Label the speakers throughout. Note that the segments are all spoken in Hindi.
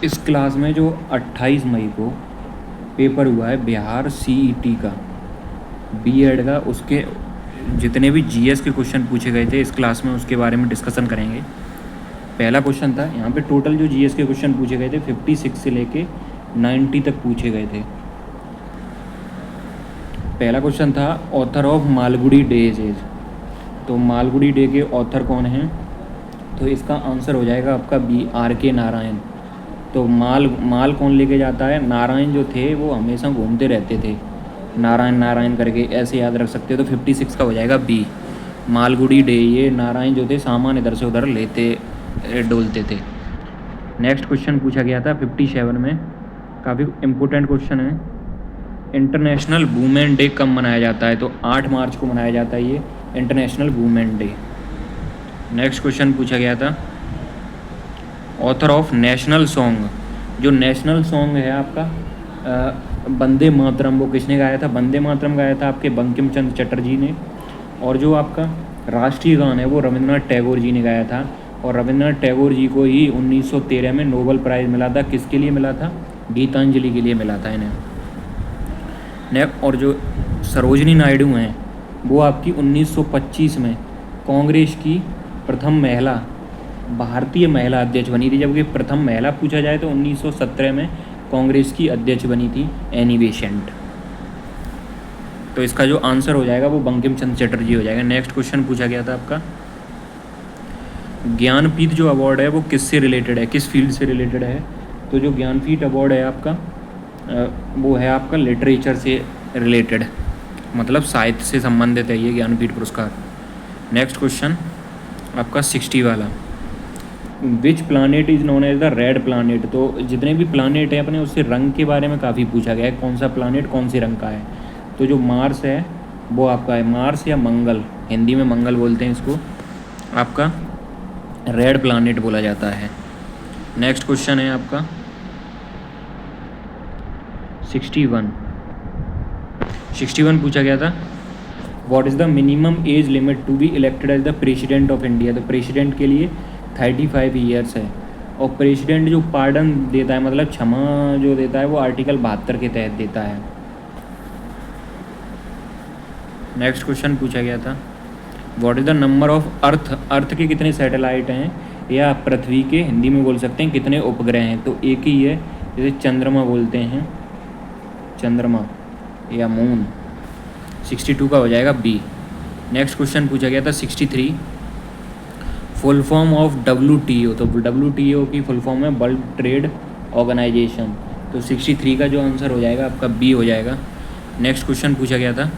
Speaker 1: इस क्लास में जो 28 मई को पेपर हुआ है बिहार सीईटी का, बीएड का, उसके जितने भी जीएस के क्वेश्चन पूछे गए थे इस क्लास में उसके बारे में डिस्कशन करेंगे। पहला क्वेश्चन था, यहाँ पे टोटल जो जीएस के क्वेश्चन पूछे गए थे 56 से लेके 90 तक पूछे गए थे। पहला क्वेश्चन था author of Malgudi days is, तो मालगुडी डे के ऑथर कौन हैं? तो इसका आंसर हो जाएगा आपका बी, आर के नारायण। तो माल कौन लेके जाता है? नारायण जो थे वो हमेशा घूमते रहते थे, नारायण नारायण करके, ऐसे याद रख सकते हो। तो 56 का हो जाएगा बी, मालगुडी डे। ये नारायण जो थे सामान इधर से उधर लेते डोलते थे। नेक्स्ट क्वेश्चन पूछा गया था 57 में, काफ़ी इम्पोर्टेंट क्वेश्चन है। इंटरनेशनल वुमेन डे कब मनाया जाता है? तो 8 मार्च को मनाया जाता है ये international women day. Next question पूछा गया था ऑथर ऑफ नेशनल सॉन्ग, जो नेशनल सॉन्ग है आपका वंदे मातरम, वो किसने गाया था? वंदे मातरम गाया था आपके बंकिम चंद्र चटर्जी ने। और जो आपका राष्ट्रीय गान है वो रविंद्रनाथ टैगोर जी ने गाया था। और रविंद्रनाथ टैगोर जी को ही 1913 में नोबेल प्राइज़ मिला था। किसके लिए मिला था? गीतांजलि के लिए मिला था इन्हें। और जो सरोजनी नायडू हैं वो आपकी 1925 में कांग्रेस की प्रथम महिला, भारतीय महिला अध्यक्ष बनी थी। जबकि प्रथम महिला पूछा जाए तो 1917 में कांग्रेस की अध्यक्ष बनी थी एनी बेसेंट। तो इसका जो आंसर हो जाएगा वो बंकिम चंद्र चटर्जी हो जाएगा। नेक्स्ट क्वेश्चन पूछा गया था आपका ज्ञानपीठ जो अवार्ड है वो किससे रिलेटेड है, किस फील्ड से रिलेटेड है? तो जो ज्ञानपीठ अवार्ड है आपका वो है आपका लिटरेचर से रिलेटेड, मतलब साहित्य से संबंधित है ये ज्ञानपीठ पुरस्कार। नेक्स्ट क्वेश्चन आपका 60 वाला, which planet is known as the red planet. तो जितने भी प्लानट हैं अपने उससे रंग के बारे में काफ़ी पूछा गया है, कौन सा प्लानट कौन से रंग का है? तो जो मार्स है वो आपका है मार्स या मंगल, हिंदी में मंगल बोलते हैं इसको, आपका रेड प्लानट बोला जाता है। नेक्स्ट क्वेश्चन है आपका 61 पूछा गया था what is the minimum age limit to be elected as the president of India. तो प्रेसिडेंट के लिए 35 ईयर्स है। और प्रेसिडेंट जो पार्डन देता है, मतलब क्षमा जो देता है, वो आर्टिकल 72 के तहत देता है। नेक्स्ट क्वेश्चन पूछा गया था what is the number of earth के कितने सैटेलाइट हैं, या पृथ्वी के हिंदी में बोल सकते हैं कितने उपग्रह हैं? तो एक ही है, जैसे चंद्रमा बोलते हैं, चंद्रमा या मून। 62 का हो जाएगा बी। नेक्स्ट क्वेश्चन पूछा गया था 63, फुल फॉर्म ऑफ WTO। तो WTO की फुल फॉर्म है वर्ल्ड ट्रेड ऑर्गेनाइजेशन। तो 63 का जो आंसर हो जाएगा आपका बी हो जाएगा। नेक्स्ट क्वेश्चन पूछा गया था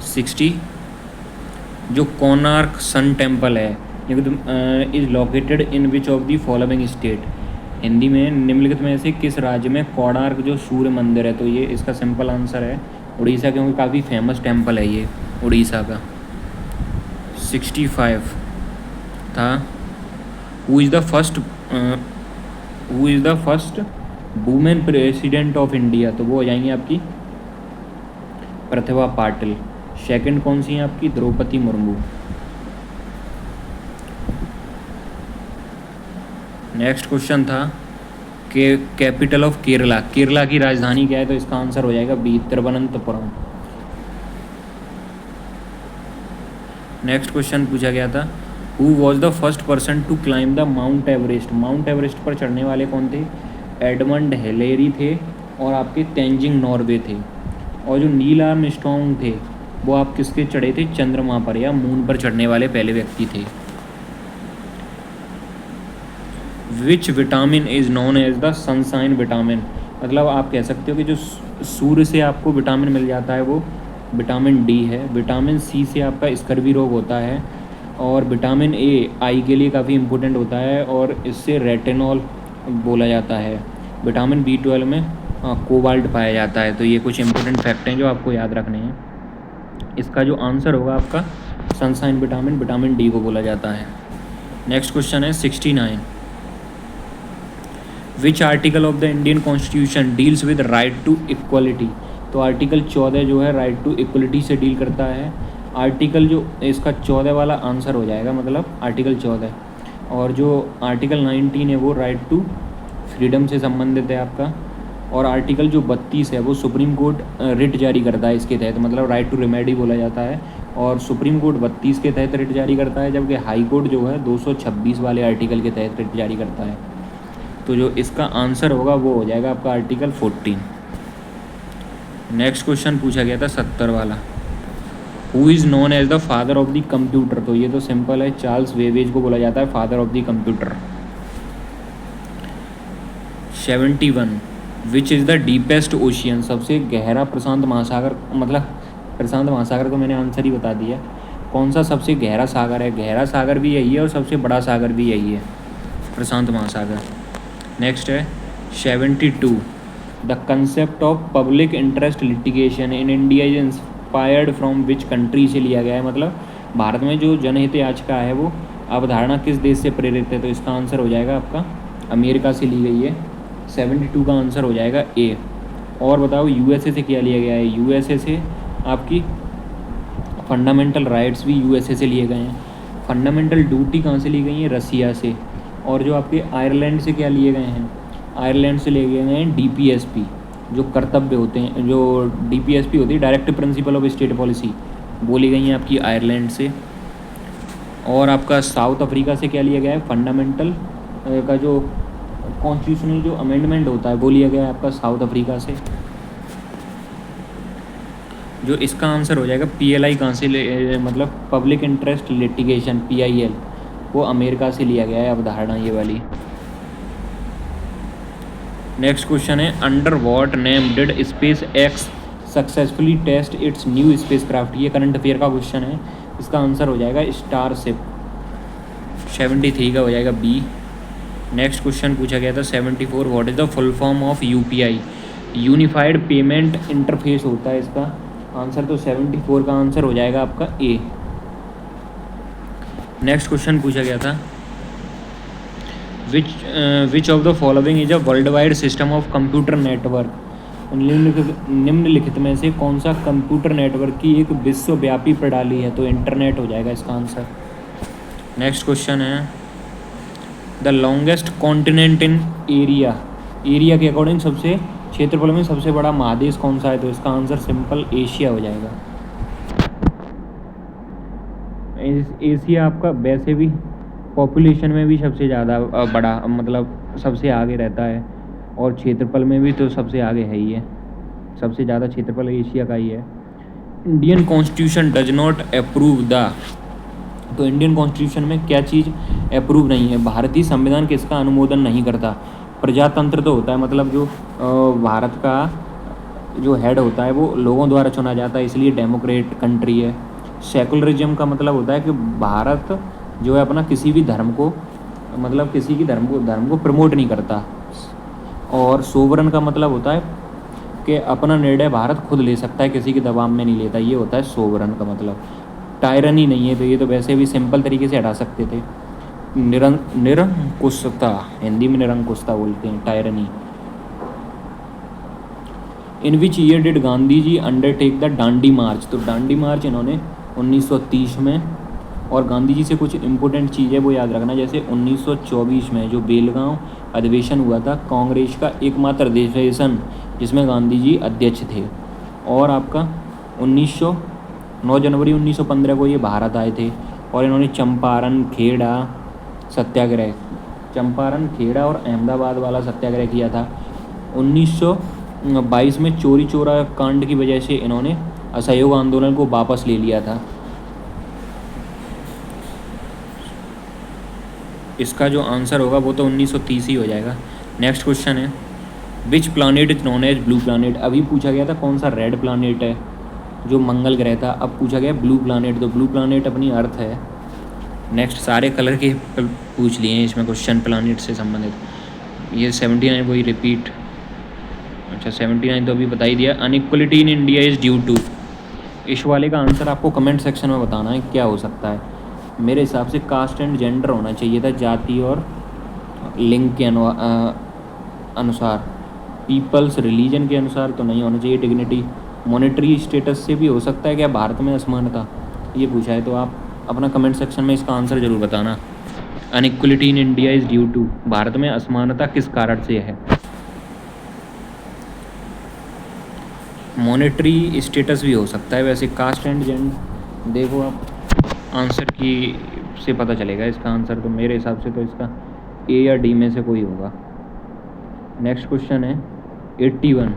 Speaker 1: 60, जो कोणार्क सन टेम्पल है is located in which of the following state. Hindi में निम्नलिखित में से किस राज्य में कोणार्क जो सूर्य मंदिर है? तो ये इसका सिंपल आंसर है उड़ीसा, क्योंकि काफ़ी फेमस टेम्पल है ये उड़ीसा का। 65 था who is the first women president of India. तो वो हो जाएंगी आपकी प्रतिभा पाटिल। सेकंड कौन सी है आपकी? द्रौपदी मुर्मू। नेक्स्ट क्वेश्चन था कि कैपिटल ऑफ केरला, केरला की राजधानी क्या है? तो इसका आंसर हो जाएगा बी, तिरुवनंतपुरम। नेक्स्ट क्वेश्चन पूछा गया था who was the first person to climb the Mount Everest. Mount Everest पर चढ़ने वाले कौन थे? एडमंड हिलेरी थे और आपके तेंजिंग नॉर्वे थे। और जो नील आर्मस्ट्रॉन्ग थे वो आप किसके चढ़े थे? चंद्रमा पर या मून पर चढ़ने वाले पहले व्यक्ति थे। Which vitamin is known as the sunshine vitamin. मतलब आप कह सकते हो कि जो सूर्य से आपको विटामिन मिल जाता है वो विटामिन डी है। विटामिन सी से आपका स्कर्वी रोग होता है। और विटामिन ए आई के लिए काफ़ी इम्पोर्टेंट होता है और इससे रेटिनॉल बोला जाता है। विटामिन B12 में कोबाल्ट पाया जाता है। तो ये कुछ इंपॉर्टेंट फैक्ट हैं जो आपको याद रखने हैं। इसका जो आंसर होगा आपका सनशाइन विटामिन, विटामिन डी को बोला जाता है। नेक्स्ट क्वेश्चन है 69, which article of the Indian constitution deals with right to equality. तो आर्टिकल 14 जो है राइट टू इक्वलिटी से डील करता है। आर्टिकल जो इसका 14 वाला आंसर हो जाएगा, मतलब आर्टिकल 14। और जो आर्टिकल 19 है वो राइट टू फ्रीडम से संबंधित है आपका। और आर्टिकल जो 32 है वो सुप्रीम कोर्ट रिट जारी करता है इसके तहत, मतलब राइट टू रेमेडी बोला जाता है, और सुप्रीम कोर्ट 32 के तहत रिट जारी करता है, जबकि हाई कोर्ट जो है 226 वाले आर्टिकल के तहत रिट जारी करता है। तो जो इसका आंसर होगा वो हो जाएगा आपका आर्टिकल 14। नेक्स्ट क्वेश्चन पूछा गया था 70 वाला, who is known as the father of the computer. तो ये तो सिंपल है, चार्ल्स बेबेज को बोला जाता है father of the computer. 71, which is the deepest ocean. सबसे गहरा प्रशांत महासागर, मतलब प्रशांत महासागर को मैंने आंसर ही बता दिया। कौन सा सबसे गहरा सागर है? गहरा सागर भी यही है और सबसे बड़ा सागर भी यही है, प्रशांत महासागर। नेक्स्ट है 72, the concept of public interest litigation in India is inspired from which country से लिया गया है। मतलब भारत में जो जनहित याचिका है वो अवधारणा किस देश से प्रेरित है? तो इसका आंसर हो जाएगा आपका अमेरिका से ली गई है। 72 का आंसर हो जाएगा ए। और बताओ यूएसए से क्या लिया गया है? यूएसए से आपकी फंडामेंटल राइट्स भी यूएसए से लिए गए हैं। फंडामेंटल ड्यूटी कहाँ से ली गई है? रसिया से। और जो आपके आयरलैंड से क्या लिए गए हैं? आयरलैंड से लिए गए हैं डीपीएसपी, जो कर्तव्य होते हैं, जो डीपीएसपी होती है directive principle of state policy, बोली गई हैं आपकी आयरलैंड से। और आपका साउथ अफ्रीका से क्या लिया गया है? फंडामेंटल का जो कॉन्स्टिट्यूशनल जो अमेंडमेंट होता है वो लिया गया है आपका साउथ अफ्रीका से। जो इसका आंसर हो जाएगा पीएलआई कहाँ से मतलब पब्लिक इंटरेस्ट लिटिगेशन, पीआईएल, वो अमेरिका से लिया गया है अवधारणा ये वाली। नेक्स्ट क्वेश्चन है, under what name did SpaceX successfully test its new spacecraft. ये करंट अफेयर का क्वेश्चन है, इसका आंसर हो जाएगा स्टारशिप। 73 का हो जाएगा बी। नेक्स्ट क्वेश्चन पूछा गया था 74, what is the full form of UPI. Unified payment interface होता है इसका आंसर। तो 74 का आंसर हो जाएगा आपका ए। नेक्स्ट क्वेश्चन पूछा गया था, which of the following is a world wide system of computer network. निम्नलिखित में से कौन सा कंप्यूटर नेटवर्क की एक विश्वव्यापी प्रणाली है? तो इंटरनेट हो जाएगा इसका आंसर। नेक्स्ट क्वेश्चन है, the longest continent in area. Area के अकॉर्डिंग सबसे क्षेत्रफल में सबसे बड़ा महादेश कौन सा है? तो इसका आंसर सिंपल एशिया हो जाएगा। एशिया आपका वैसे भी पॉपुलेशन में भी सबसे ज़्यादा बड़ा, मतलब सबसे आगे रहता है, और क्षेत्रफल में भी तो सबसे आगे है ही है। सबसे ज़्यादा क्षेत्रफल एशिया का ही है। Indian constitution does not approve the. तो इंडियन कॉन्स्टिट्यूशन में क्या चीज़ अप्रूव नहीं है? भारतीय संविधान किसका अनुमोदन नहीं करता? प्रजातंत्र तो होता है, मतलब जो भारत का जो हेड होता है वो लोगों द्वारा चुना जाता है, इसलिए डेमोक्रेट कंट्री है। सेकुलरिज्म का मतलब होता है कि भारत जो है अपना किसी भी धर्म को, मतलब किसी की धर्म को प्रमोट नहीं करता। और सोवरन का मतलब होता है कि अपना निर्णय भारत खुद ले सकता है, किसी के दबाव में नहीं लेता, ये होता है सोवरन का मतलब। टायरनी नहीं है, तो ये तो वैसे भी सिंपल तरीके से हटा सकते थे। निरंकुशता, हिंदी में निरंकुशता बोलते हैं, tyranny. In which year did Gandhi ji undertake the Dandi march. तो डांडी मार्च इन्होंने 1930 में। और गांधी जी से कुछ इंपॉर्टेंट चीज़ें वो याद रखना, जैसे 1924 में जो बेलगांव अधिवेशन हुआ था, कांग्रेस का एकमात्र अधिवेशन जिसमें गांधी जी अध्यक्ष थे। और आपका 9 जनवरी 1915 को ये भारत आए थे, और इन्होंने चंपारण, खेड़ा सत्याग्रह, चंपारण, खेड़ा और अहमदाबाद वाला सत्याग्रह किया था। 1922 में चोरी चोरा कांड की वजह से इन्होंने असहयोग आंदोलन को वापस ले लिया था। इसका जो आंसर होगा वो तो 1930 ही हो जाएगा। नेक्स्ट क्वेश्चन है, which planet is known as blue planet. अभी पूछा गया था कौन सा रेड प्लानेट है जो मंगल ग्रह था, अब पूछा गया ब्लू प्लानेट। तो ब्लू प्लानेट अपनी अर्थ है। नेक्स्ट सारे कलर के पूछ लिए हैं इसमें क्वेश्चन प्लानेट से संबंधित। ये 79 वही रिपीट। अच्छा 79 तो अभी बता ही दिया। Inequality in India is due to. इस वाले का आंसर आपको कमेंट सेक्शन में बताना है क्या हो सकता है। मेरे हिसाब से कास्ट एंड जेंडर होना चाहिए था, जाति और लिंग के अनुसार। पीपल्स रिलीजन के अनुसार तो नहीं होना चाहिए। डिग्निटी, मॉनेटरी स्टेटस से भी हो सकता है क्या भारत में असमानता, ये पूछा है। तो आप अपना कमेंट सेक्शन में इसका आंसर ज़रूर बताना। Inequality in India is due to, Bharat में असमानता किस कारण से है? मॉनेटरी स्टेटस भी हो सकता है वैसे, कास्ट एंड जेंडर। देखो आप आंसर की से पता चलेगा इसका आंसर, तो मेरे हिसाब से तो इसका ए या डी में से कोई होगा। नेक्स्ट क्वेश्चन है 81,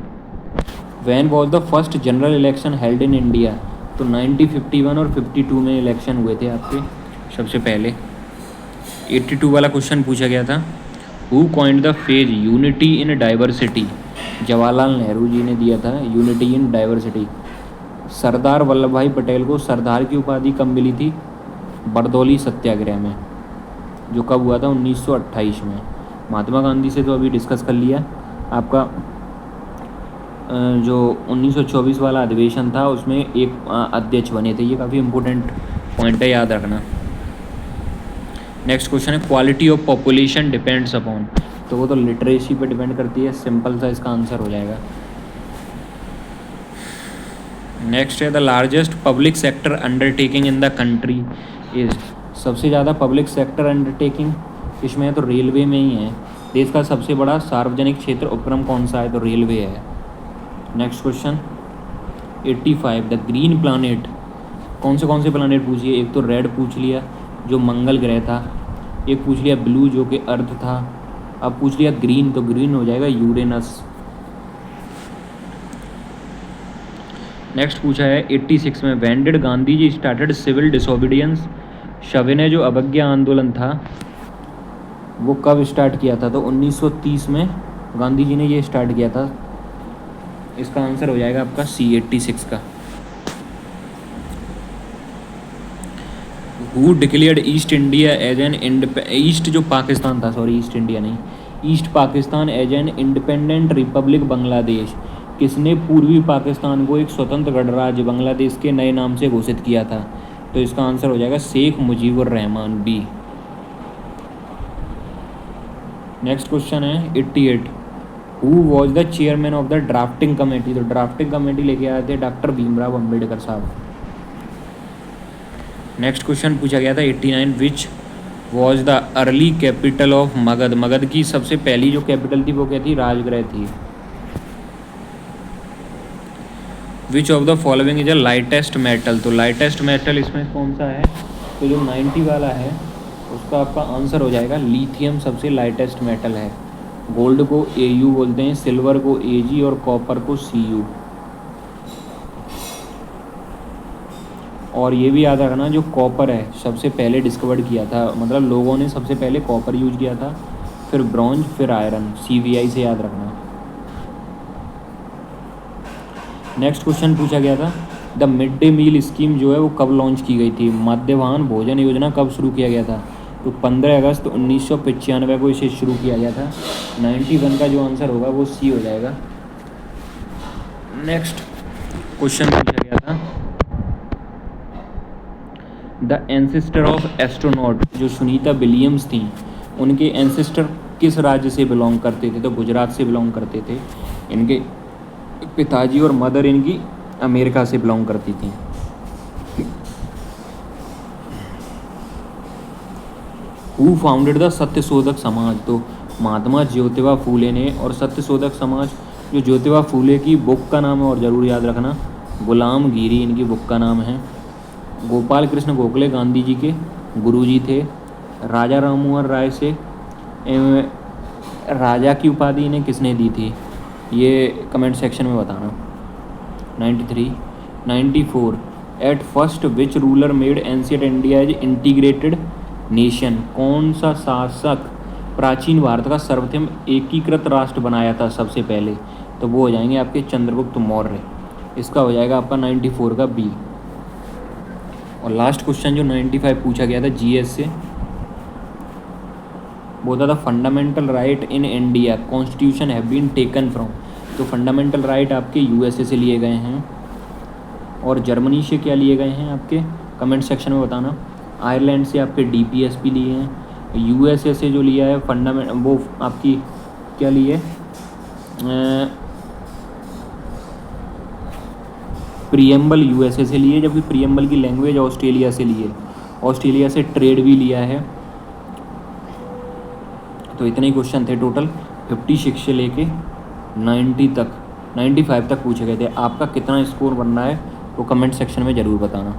Speaker 1: when was the first general election held in India? तो 1951 और 52 में इलेक्शन हुए थे आपके सबसे पहले। 82 वाला क्वेश्चन पूछा गया था, who coined the phrase unity in diversity? Jawaharlal Nehru ji ने दिया था unity in diversity. Sardar Vallabh Bhai Patel को सरदार की उपाधि कब मिली थी? बरदौली सत्याग्रह में, जो कब हुआ था? 1928 में। महात्मा गांधी से तो अभी डिस्कस कर लिया। आपका जो 1924 वाला अधिवेशन था उसमें एक अध्यक्ष बने थे, ये काफ़ी इंपॉर्टेंट पॉइंट है, याद रखना। नेक्स्ट क्वेश्चन है, quality of population depends upon? तो वो तो लिटरेसी पे डिपेंड करती है, सिंपल सा इसका आंसर हो जाएगा। नेक्स्ट है, the largest public sector undertaking in the country is? सबसे ज़्यादा पब्लिक सेक्टर अंडरटेकिंग इसमें है तो रेलवे में ही है। देश का सबसे बड़ा सार्वजनिक क्षेत्र उपक्रम कौन सा है? तो रेलवे है। Next question 85, the green planet, कौन से प्लानेट पूछिए? एक तो रेड पूछ लिया जो मंगल ग्रह था, एक पूछ लिया ब्लू जो कि अर्थ था, अब पूछ लिया ग्रीन, तो ग्रीन हो जाएगा यूरेनस। नेक्स्ट पूछा है 86 में, when did Gandhi ji started civil disobedience? सविनय जो अवज्ञा आंदोलन था वो कब स्टार्ट किया था? तो 1930 में गांधी जी ने ये स्टार्ट किया था। इसका आंसर हो जाएगा आपका सी 86 का। Who declared East India as an East जो पाकिस्तान था, सॉरी ईस्ट इंडिया नहीं, East Pakistan as an independent republic Bangladesh? किसने पूर्वी पाकिस्तान को एक स्वतंत्र गणराज्य बांग्लादेश के नए नाम से घोषित किया था? तो इसका आंसर हो जाएगा Sheikh Mujibur Rahman, B. Next question है 88, who was the chairman of the drafting committee? तो ड्राफ्टिंग कमेटी लेके आए थे डॉक्टर भीमराव अम्बेडकर साहब। नेक्स्ट क्वेश्चन पूछा गया था 89, which was the early capital of Magadh? Magadh की सबसे पहली जो कैपिटल थी वो क्या थी? राजगृह थी। Which of the following is a lightest metal? तो लाइटेस्ट मेटल इसमें कौन सा है? तो जो 90 वाला है उसका आपका आंसर हो जाएगा लिथियम, सबसे लाइटेस्ट मेटल है। गोल्ड को Au बोलते हैं, सिल्वर को Ag और कॉपर को Cu। और ये भी याद रखना, जो कॉपर है सबसे पहले डिस्कवर्ड किया था, मतलब लोगों ने सबसे पहले कॉपर यूज किया था, फिर ब्रॉन्ज, फिर आयरन, CVI से याद रखना। नेक्स्ट क्वेश्चन पूछा गया था, the mid day meal scheme जो है वो कब लॉन्च की गई थी? मध्याह्न भोजन योजना कब शुरू किया गया था? तो 15 अगस्त 1995 को इसे शुरू किया गया था। 91 का जो आंसर होगा वो सी हो जाएगा। नेक्स्ट क्वेश्चन पूछा गया था, द एंसेस्टर ऑफ एस्ट्रोनॉट जो सुनीता विलियम्स थी, उनके एंसेस्टर किस राज्य से बिलोंग करते थे? तो गुजरात से बिलोंग करते थे। इनके पिताजी और मदर इनकी अमेरिका से बिलोंग करती थी। Who founded the Satyashodhak Samaj? तो महात्मा ज्योतिबा फूले ने। और सत्यशोधक समाज जो ज्योतिबा फूले की बुक का नाम है, और ज़रूर याद रखना, गुलाम गिरी इनकी बुक का नाम है। गोपाल कृष्ण गोखले गांधी जी के गुरुजी थे। राजा राममोहन राय से राजा की उपाधि इन्हें किसने दी थी? ये कमेंट सेक्शन में बताना। 93, 94, at first which ruler made ancient India as integrated nation? कौन सा शासक प्राचीन भारत का सर्वप्रथम एकीकृत राष्ट्र बनाया था सबसे पहले? तो वो हो जाएंगे आपके चंद्रगुप्त मौर्य। इसका हो जाएगा आपका 94 का बी। और लास्ट क्वेश्चन जो 95 पूछा गया था GS से, वो था fundamental right in India constitution have been taken from? तो फंडामेंटल राइट आपके USA से लिए गए हैं। और जर्मनी से क्या लिए गए हैं आपके? कमेंट सेक्शन में बताना। आयरलैंड से आपके DPSP लिए हैं। USA से जो लिया है फंडामेंट, वो आपकी क्या लिए? प्रियम्बल USA से लिए, जबकि प्रियम्बल की लैंग्वेज ऑस्ट्रेलिया से लिए। ऑस्ट्रेलिया से ट्रेड भी लिया है। तो इतने ही क्वेश्चन थे टोटल, 56 से लेके 90 तक, 95 तक पूछे गए थे। आपका कितना स्कोर बन रहा है वो कमेंट सेक्शन में ज़रूर बताना।